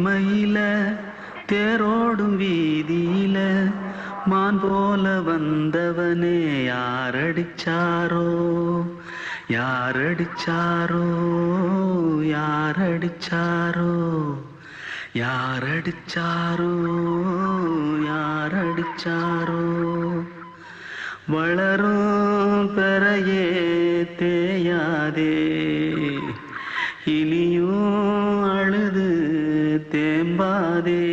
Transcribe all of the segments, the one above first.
மயில தேரோடும் வீதியில மான் போல வந்தவனே யாரடிச்சாரோ யாரடிச்சாரோ யாரடிச்சாரோ யாரடிச்சாரோ யாரடிச்சாரோ வளரும் பெறையே தேயாதே இனியும் அழுது தேம்பாதே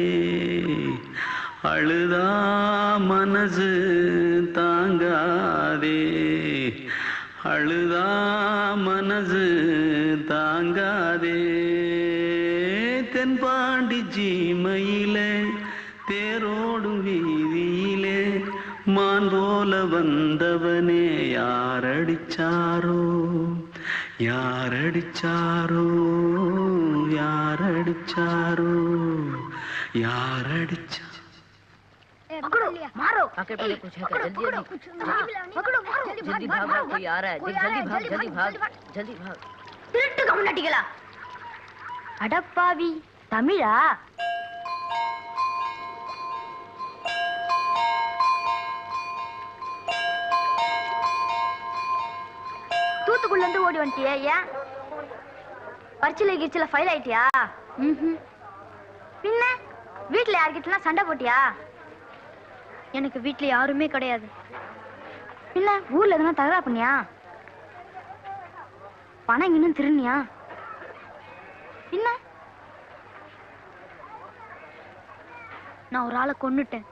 அழுதா மனசு தாங்காதே அழுதா மனசு தாங்காதே தென்பாண்டி சீமையிலே தேரோடும் வீதியிலே மான் போல வந்தவனே யாரடிச்சாரோ யாரடிச்சாரோ யாரடிச்சாரோ यारडिचा पकड़ो मारो आके पहले कुछ है जल्दी पकड़ो मारो जल्दी भाग कोई आ रहा है जल्दी भाग திருட்டு கம்முனட்டிகளா அடப்பாவி தமிழா தூத்துக்குள்ள இருந்து ஓடி வந்துட்டியா ஏன் பரிச்சையில கிரிச்சில ஃபைல் ஆயிட்டியா பின்ன வீட்ல யார்கிட்டலாம் சண்டை போட்டியா எனக்கு வீட்ல யாருமே கிடையாது பின்ன ஊர்ல எதுனா தகராறு பண்ணியா பணம் இன்னும் திருநியா பின்ன நான் ஒரு ஆளை கொன்னுட்டேன்